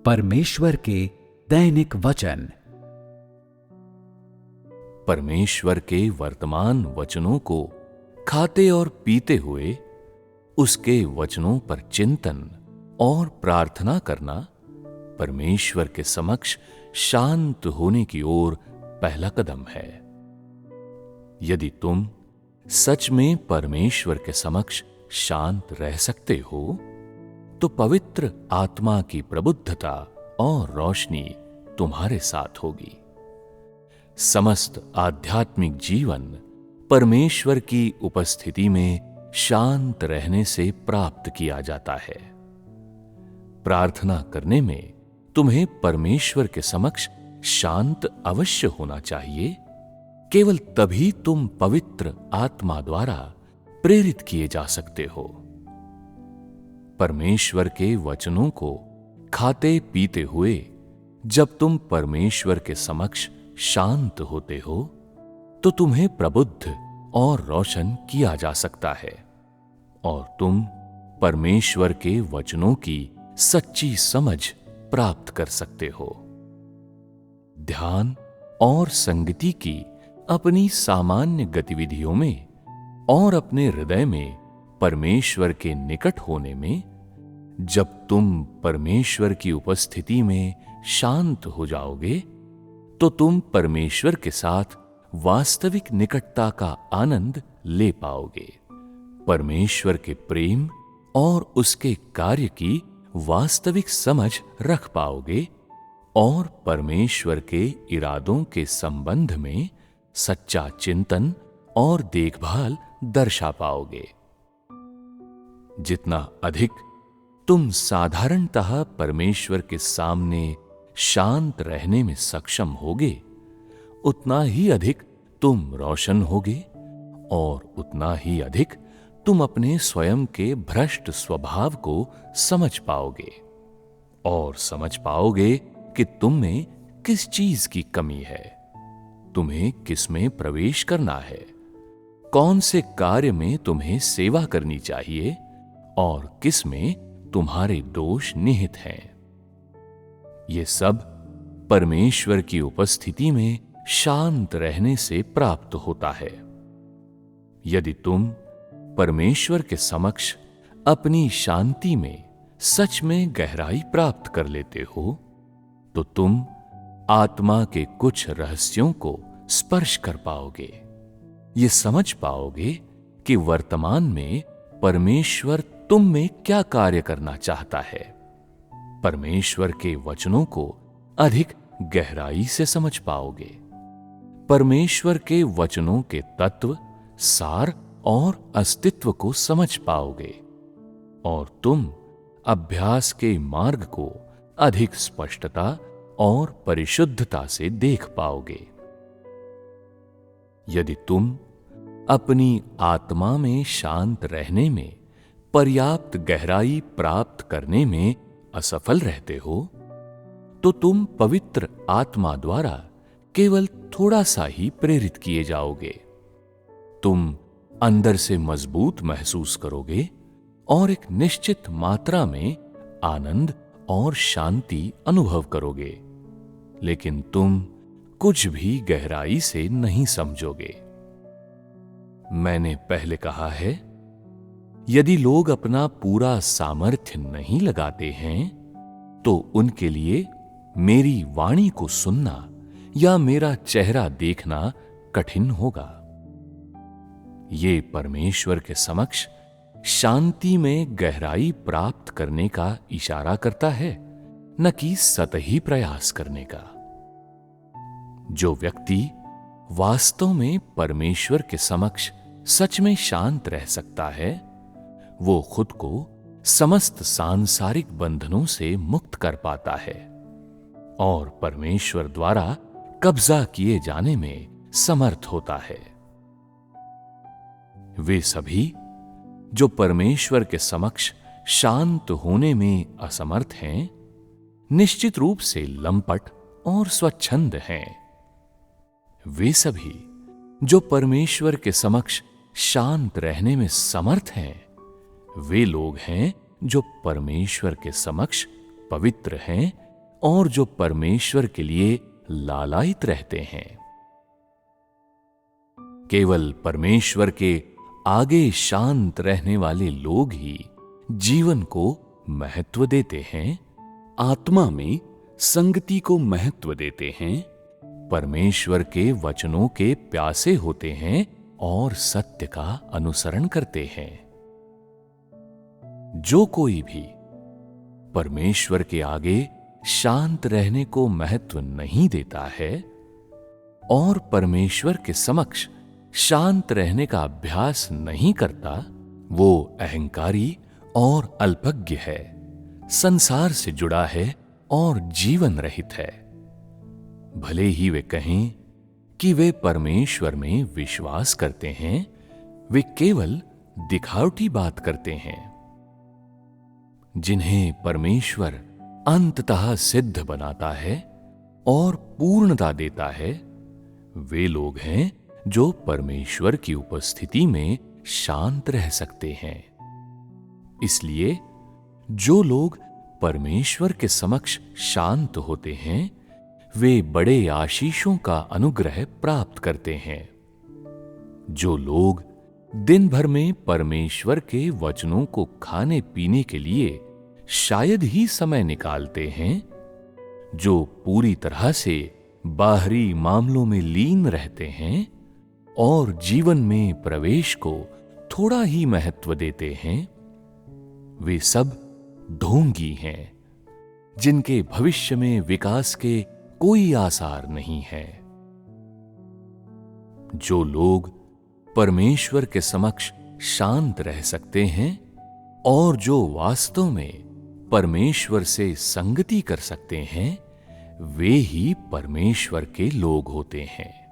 परमेश्वर के दैनिक वचन। परमेश्वर के वर्तमान वचनों को खाते और पीते हुए उसके वचनों पर चिंतन और प्रार्थना करना परमेश्वर के समक्ष शांत होने की ओर पहला कदम है। यदि तुम सच में परमेश्वर के समक्ष शांत रह सकते हो तो पवित्र आत्मा की प्रबुद्धता और रोशनी तुम्हारे साथ होगी। समस्त आध्यात्मिक जीवन परमेश्वर की उपस्थिति में शांत रहने से प्राप्त किया जाता है। प्रार्थना करने में तुम्हें परमेश्वर के समक्ष शांत अवश्य होना चाहिए। केवल तभी तुम पवित्र आत्मा द्वारा प्रेरित किए जा सकते हो। परमेश्वर के वचनों को खाते पीते हुए जब तुम परमेश्वर के समक्ष शांत होते हो तो तुम्हें प्रबुद्ध और रोशन किया जा सकता है और तुम परमेश्वर के वचनों की सच्ची समझ प्राप्त कर सकते हो। ध्यान और संगति की अपनी सामान्य गतिविधियों में और अपने हृदय में परमेश्वर के निकट होने में जब तुम परमेश्वर की उपस्थिति में शांत हो जाओगे तो तुम परमेश्वर के साथ वास्तविक निकटता का आनंद ले पाओगे। परमेश्वर के प्रेम और उसके कार्य की वास्तविक समझ रख पाओगे और परमेश्वर के इरादों के संबंध में सच्चा चिंतन और देखभाल दर्शा पाओगे। जितना अधिक तुम साधारणतः परमेश्वर के सामने शांत रहने में सक्षम होगे उतना ही अधिक तुम रोशन होगे और उतना ही अधिक तुम अपने स्वयं के भ्रष्ट स्वभाव को समझ पाओगे और समझ पाओगे कि तुम में किस चीज की कमी है, तुम्हें किस में प्रवेश करना है, कौन से कार्य में तुम्हें सेवा करनी चाहिए और किस में तुम्हारे दोष निहित हैं। ये सब परमेश्वर की उपस्थिति में शांत रहने से प्राप्त होता है। यदि तुम परमेश्वर के समक्ष अपनी शांति में सच में गहराई प्राप्त कर लेते हो तो तुम आत्मा के कुछ रहस्यों को स्पर्श कर पाओगे। ये समझ पाओगे कि वर्तमान में परमेश्वर तुम में क्या कार्य करना चाहता है। परमेश्वर के वचनों को अधिक गहराई से समझ पाओगे। परमेश्वर के वचनों के तत्व, सार और अस्तित्व को समझ पाओगे और तुम अभ्यास के मार्ग को अधिक स्पष्टता और परिशुद्धता से देख पाओगे। यदि तुम अपनी आत्मा में शांत रहने में पर्याप्त गहराई प्राप्त करने में असफल रहते हो तो तुम पवित्र आत्मा द्वारा केवल थोड़ा सा ही प्रेरित किए जाओगे। तुम अंदर से मजबूत महसूस करोगे और एक निश्चित मात्रा में आनंद और शांति अनुभव करोगे, लेकिन तुम कुछ भी गहराई से नहीं समझोगे। मैंने पहले कहा है, यदि लोग अपना पूरा सामर्थ्य नहीं लगाते हैं तो उनके लिए मेरी वाणी को सुनना या मेरा चेहरा देखना कठिन होगा। ये परमेश्वर के समक्ष शांति में गहराई प्राप्त करने का इशारा करता है, न कि सतही प्रयास करने का। जो व्यक्ति वास्तव में परमेश्वर के समक्ष सच में शांत रह सकता है वो खुद को समस्त सांसारिक बंधनों से मुक्त कर पाता है और परमेश्वर द्वारा कब्जा किए जाने में समर्थ होता है। वे सभी जो परमेश्वर के समक्ष शांत होने में असमर्थ हैं, निश्चित रूप से लंपट और स्वच्छंद हैं। वे सभी जो परमेश्वर के समक्ष शांत रहने में समर्थ हैं, वे लोग हैं जो परमेश्वर के समक्ष पवित्र हैं और जो परमेश्वर के लिए लालायित रहते हैं। केवल परमेश्वर के आगे शांत रहने वाले लोग ही जीवन को महत्व देते हैं, आत्मा में संगति को महत्व देते हैं, परमेश्वर के वचनों के प्यासे होते हैं और सत्य का अनुसरण करते हैं। जो कोई भी परमेश्वर के आगे शांत रहने को महत्व नहीं देता है और परमेश्वर के समक्ष शांत रहने का अभ्यास नहीं करता, वो अहंकारी और अल्पज्ञ है, संसार से जुड़ा है और जीवन रहित है। भले ही वे कहें कि वे परमेश्वर में विश्वास करते हैं, वे केवल दिखावटी बात करते हैं। जिन्हें परमेश्वर अंततः सिद्ध बनाता है और पूर्णता देता है, वे लोग हैं जो परमेश्वर की उपस्थिति में शांत रह सकते हैं। इसलिए जो लोग परमेश्वर के समक्ष शांत होते हैं, वे बड़े आशीषों का अनुग्रह प्राप्त करते हैं। जो लोग दिन भर में परमेश्वर के वचनों को खाने पीने के लिए शायद ही समय निकालते हैं, जो पूरी तरह से बाहरी मामलों में लीन रहते हैं और जीवन में प्रवेश को थोड़ा ही महत्व देते हैं, वे सब ढोंगी हैं, जिनके भविष्य में विकास के कोई आसार नहीं है। जो लोग परमेश्वर के समक्ष शांत रह सकते हैं और जो वास्तव में परमेश्वर से संगति कर सकते हैं, वे ही परमेश्वर के लोग होते हैं।